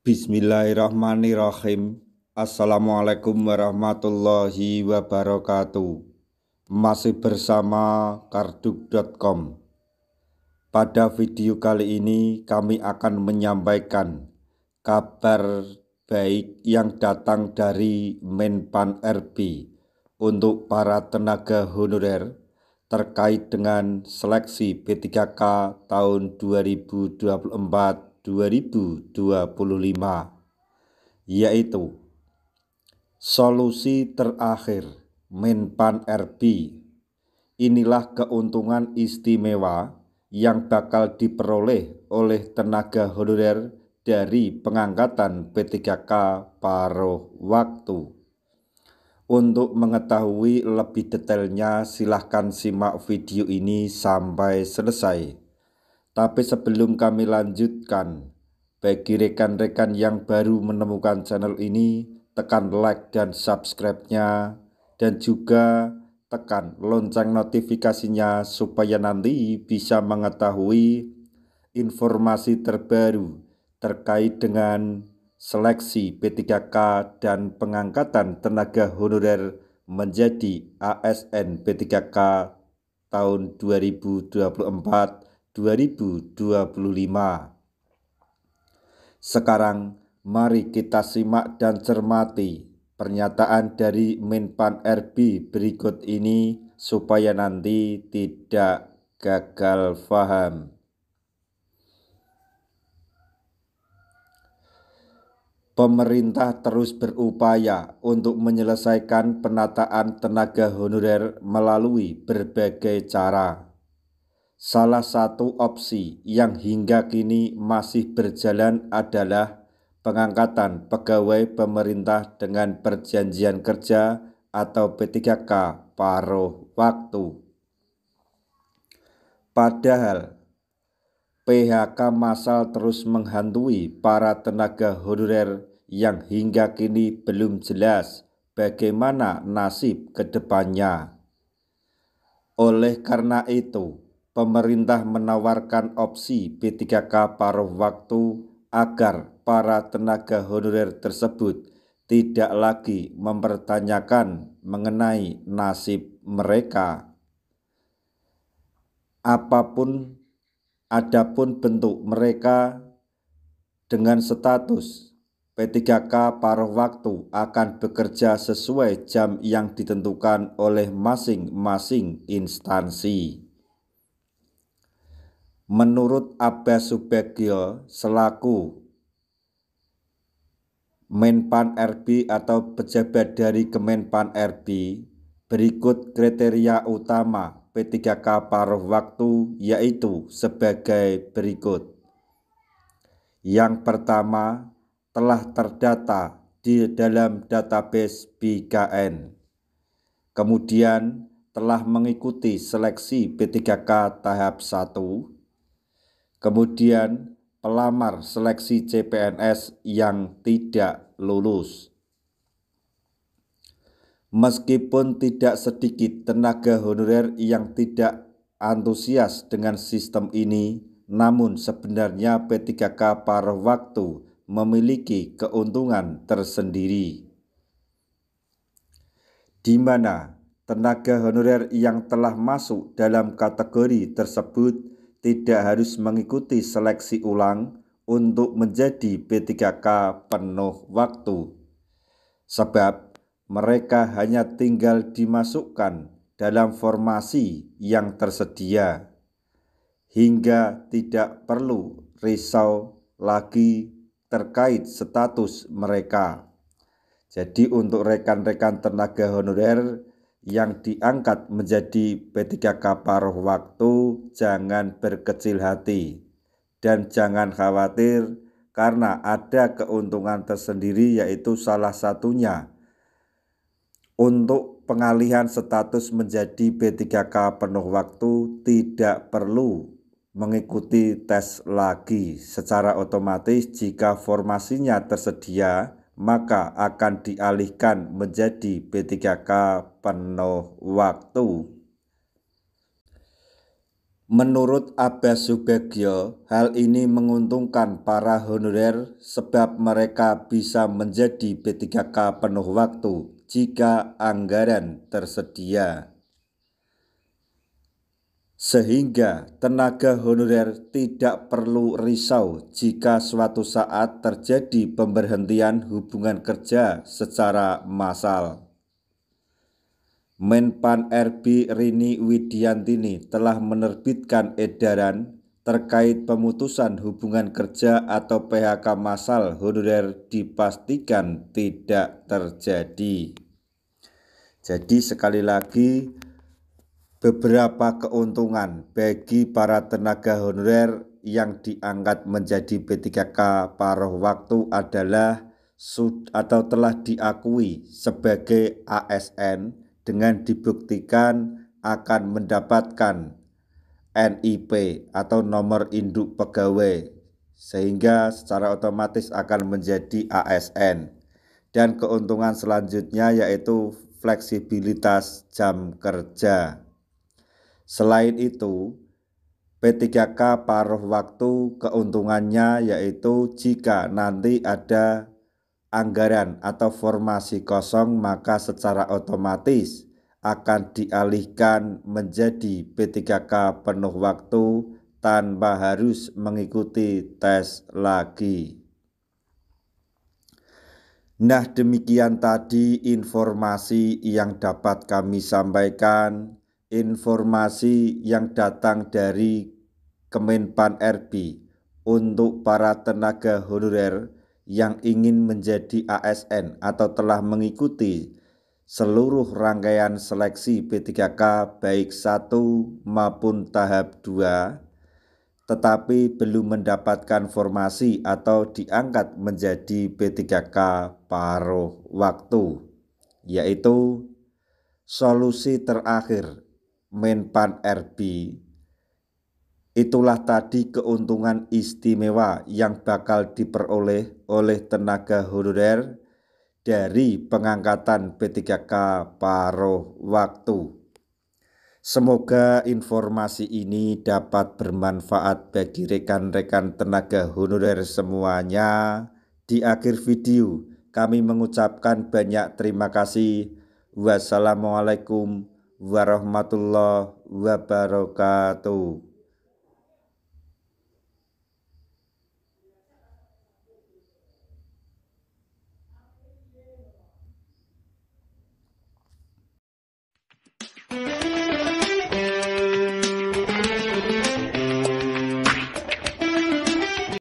Bismillahirrahmanirrahim. Assalamualaikum warahmatullahi wabarakatuh. Masih bersama karduk.com. Pada video kali ini kami akan menyampaikan kabar baik yang datang dari Menpan RB untuk para tenaga honorer terkait dengan seleksi P3K tahun 2024-2025, yaitu solusi terakhir Menpan RB. Inilah keuntungan istimewa yang bakal diperoleh oleh tenaga honorer dari pengangkatan P3K paruh waktu. Untuk mengetahui lebih detailnya, silahkan simak video ini sampai selesai. Tapi sebelum kami lanjutkan, bagi rekan-rekan yang baru menemukan channel ini, tekan like dan subscribe-nya, dan juga tekan lonceng notifikasinya supaya nanti bisa mengetahui informasi terbaru terkait dengan seleksi P3K dan pengangkatan tenaga honorer menjadi ASN P3K tahun 2024-2025. Sekarang mari kita simak dan cermati pernyataan dari Menpan RB berikut ini supaya nanti tidak gagal paham. Pemerintah terus berupaya untuk menyelesaikan penataan tenaga honorer melalui berbagai cara. Salah satu opsi yang hingga kini masih berjalan adalah pengangkatan pegawai pemerintah dengan perjanjian kerja atau P3K paruh waktu. Padahal PHK massal terus menghantui para tenaga honorer yang hingga kini belum jelas bagaimana nasib ke depannya. Oleh karena itu, pemerintah menawarkan opsi P3K paruh waktu agar para tenaga honorer tersebut tidak lagi mempertanyakan mengenai nasib mereka. Adapun bentuk mereka dengan status P3K paruh waktu akan bekerja sesuai jam yang ditentukan oleh masing-masing instansi. Menurut Abbas Subagio selaku Menpan RB atau pejabat dari Kemenpan RB, berikut kriteria utama P3K paruh waktu yaitu sebagai berikut. Yang pertama, telah terdata di dalam database BKN. Kemudian telah mengikuti seleksi P3K tahap 1. Kemudian pelamar seleksi CPNS yang tidak lulus. Meskipun tidak sedikit tenaga honorer yang tidak antusias dengan sistem ini, namun sebenarnya P3K paruh waktu memiliki keuntungan tersendiri, di mana tenaga honorer yang telah masuk dalam kategori tersebut tidak harus mengikuti seleksi ulang untuk menjadi P3K penuh waktu, sebab mereka hanya tinggal dimasukkan dalam formasi yang tersedia, hingga tidak perlu risau lagi terkait status mereka. Jadi untuk rekan-rekan tenaga honorer yang diangkat menjadi P3K paruh waktu, jangan berkecil hati dan jangan khawatir karena ada keuntungan tersendiri, yaitu salah satunya untuk pengalihan status menjadi P3K penuh waktu tidak perlu mengikuti tes lagi. Secara otomatis jika formasinya tersedia, maka akan dialihkan menjadi P3K penuh waktu. Menurut Abbas Subagio, hal ini menguntungkan para honorer sebab mereka bisa menjadi P3K penuh waktu jika anggaran tersedia. Sehingga tenaga honorer tidak perlu risau jika suatu saat terjadi pemberhentian hubungan kerja secara massal. Menpan RB Rini Widiantini telah menerbitkan edaran terkait pemutusan hubungan kerja atau PHK massal honorer dipastikan tidak terjadi. Jadi sekali lagi, beberapa keuntungan bagi para tenaga honorer yang diangkat menjadi P3K paruh waktu adalah atau telah diakui sebagai ASN dengan dibuktikan akan mendapatkan NIP atau nomor induk pegawai, sehingga secara otomatis akan menjadi ASN. Dan keuntungan selanjutnya yaitu fleksibilitas jam kerja. Selain itu, P3K paruh waktu keuntungannya yaitu jika nanti ada anggaran atau formasi kosong, maka secara otomatis akan dialihkan menjadi P3K penuh waktu tanpa harus mengikuti tes lagi. Nah, demikian tadi informasi yang dapat kami sampaikan, informasi yang datang dari Kemenpan RB untuk para tenaga honorer yang ingin menjadi ASN atau telah mengikuti seluruh rangkaian seleksi P3K baik 1 maupun tahap 2, tetapi belum mendapatkan formasi atau diangkat menjadi P3K paruh waktu, yaitu solusi terakhir Menpan RB. Itulah tadi keuntungan istimewa yang bakal diperoleh oleh tenaga honorer dari pengangkatan P3K paruh waktu. Semoga informasi ini dapat bermanfaat bagi rekan-rekan tenaga honorer semuanya. Di akhir video kami mengucapkan banyak terima kasih. Wassalamualaikum warahmatullahi wabarakatuh.